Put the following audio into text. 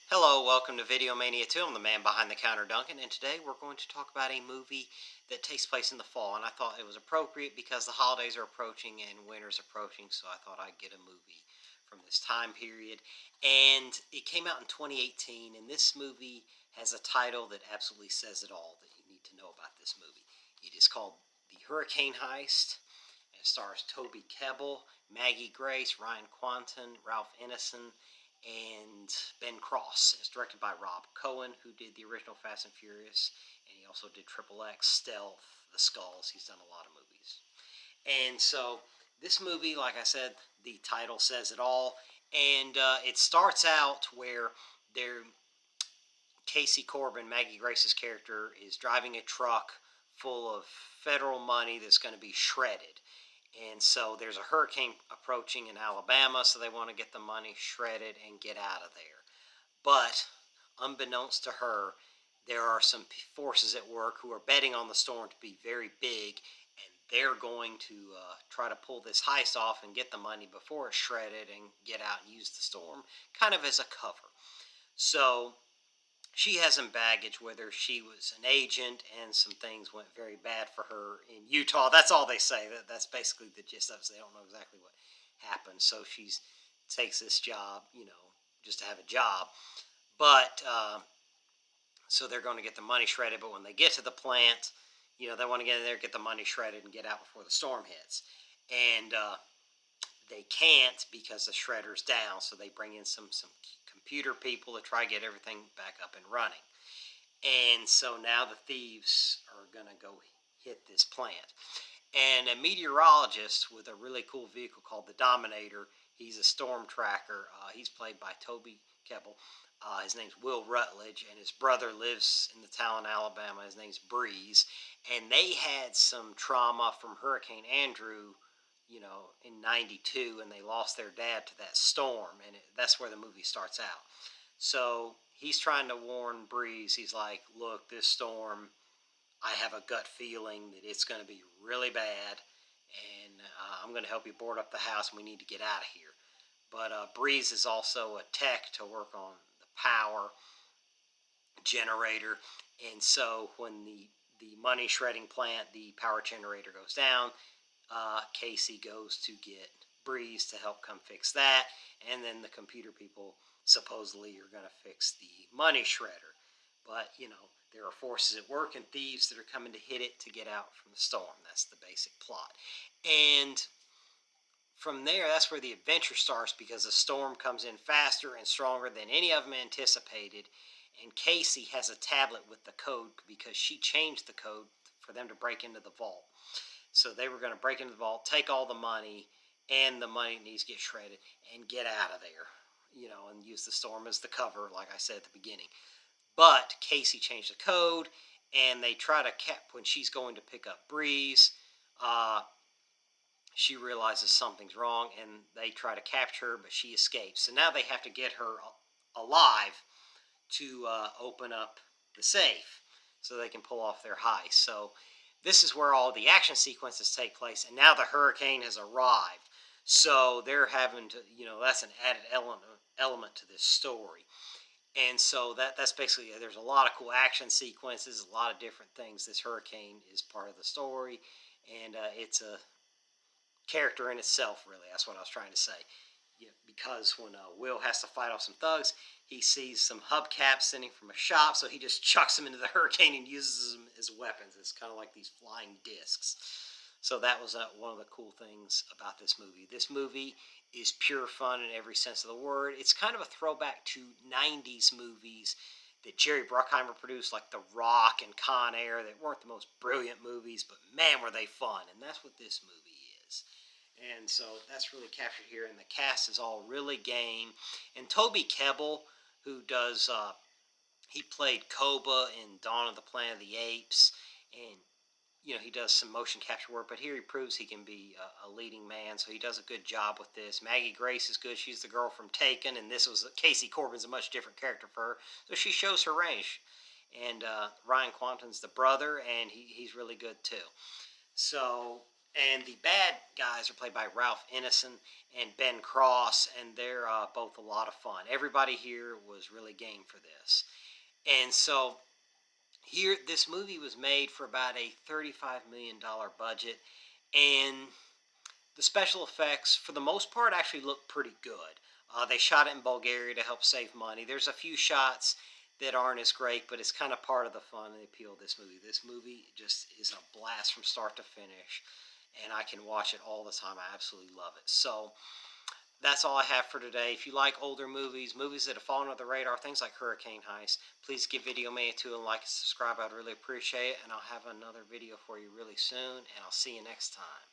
Hello, welcome to Video Mania 2. I'm the man behind the counter, Duncan, and today we're going to talk about a movie that takes place in the fall. And I thought it was appropriate because the holidays are approaching and winter's approaching, so I thought I'd get a movie from this time period. And it came out in 2018, and this movie has a title that absolutely says it all that you need to know about this movie. It is called The Hurricane Heist. It stars Toby Kebbell, Maggie Grace, Ryan Quanten, Ralph Ineson, and Ben Cross. It's directed by Rob Cohen, who did the original Fast and Furious, and he also did Triple X, Stealth, The Skulls. He's done a lot of movies. And so this movie, like I said, the title says it all. And it starts out where Casey Corbin, Maggie Grace's character, is driving a truck full of federal money that's going to be shredded. And so there's a hurricane approaching in Alabama, so they want to get the money shredded and get out of there. But unbeknownst to her, there are some forces at work who are betting on the storm to be very big, and they're going to try to pull this heist off and get the money before it's shredded and get out and use the storm kind of as a cover. So she has some baggage, whether she was an agent and some things went very bad for her in Utah. That's all they say. That's basically the gist of it. They don't know exactly what happened. So she takes this job, just to have a job. But so they're going to get the money shredded. But when they get to the plant, they want to get in there, get the money shredded, and get out before the storm hits. And they can't because the shredder's down. So they bring in some computer people to try to get everything back up and running. And so now the thieves are going to go hit this plant. And a meteorologist with a really cool vehicle called the Dominator, he's a storm tracker. He's played by Toby Kebbell. His name's Will Rutledge, and his brother lives in the town in Alabama. His name's Breeze. And they had some trauma from Hurricane Andrew, in 92, and they lost their dad to that storm. And that's where the movie starts out. So he's trying to warn Breeze. He's like, look, this storm, I have a gut feeling that it's going to be really bad, and I'm going to help you board up the house, and we need to get out of here. But Breeze is also a tech to work on the power generator, and so when the money shredding plant, the power generator goes down, Casey goes to get Breeze to help come fix that, and then the computer people supposedly are going to fix the money shredder. But, there are forces at work and thieves that are coming to hit it to get out from the storm. That's the basic plot. And from there, that's where the adventure starts, because the storm comes in faster and stronger than any of them anticipated. And Casey has a tablet with the code because she changed the code for them to break into the vault. So they were going to break into the vault, take all the money, and the money needs to get shredded, and get out of there, and use the storm as the cover, like I said at the beginning. But Casey changed the code, and they try to when she's going to pick up Breeze, she realizes something's wrong, and they try to capture her, but she escapes. So now they have to get her alive to open up the safe so they can pull off their heist. So this is where all the action sequences take place, and now the hurricane has arrived. So they're having to, that's an added element to this story. And so that's basically, there's a lot of cool action sequences, a lot of different things. This hurricane is part of the story, and it's a character in itself, really. That's what I was trying to say. Because when Will has to fight off some thugs, he sees some hubcaps sending from a shop, so he just chucks them into the hurricane and uses them as weapons. It's kind of like these flying discs. So that was one of the cool things about this movie. This movie is pure fun in every sense of the word. It's kind of a throwback to 90s movies that Jerry Bruckheimer produced, like The Rock and Con Air, that weren't the most brilliant movies, but man, were they fun. And that's what this movie is. And so that's really captured here, and the cast is all really game. And Toby Kebbell, who does, he played Koba in Dawn of the Planet of the Apes, and he does some motion capture work, but here he proves he can be a leading man, so he does a good job with this. Maggie Grace is good. She's the girl from Taken, and this was Casey Corbin's a much different character for her, so she shows her range. And Ryan Quanten's the brother, and he's really good too. So, And the bad guys are played by Ralph Ineson and Ben Cross, and they're both a lot of fun. Everybody here was really game for this. And so here, this movie was made for about a $35 million budget, and the special effects, for the most part, actually look pretty good. They shot it in Bulgaria to help save money. There's a few shots that aren't as great, but it's kind of part of the fun and the appeal of this movie. This movie just is a blast from start to finish, and I can watch it all the time. I absolutely love it. So that's all I have for today. If you like older movies, movies that have fallen under the radar, things like Hurricane Heist, please give Video Man 2 a like and subscribe. I'd really appreciate it, and I'll have another video for you really soon, and I'll see you next time.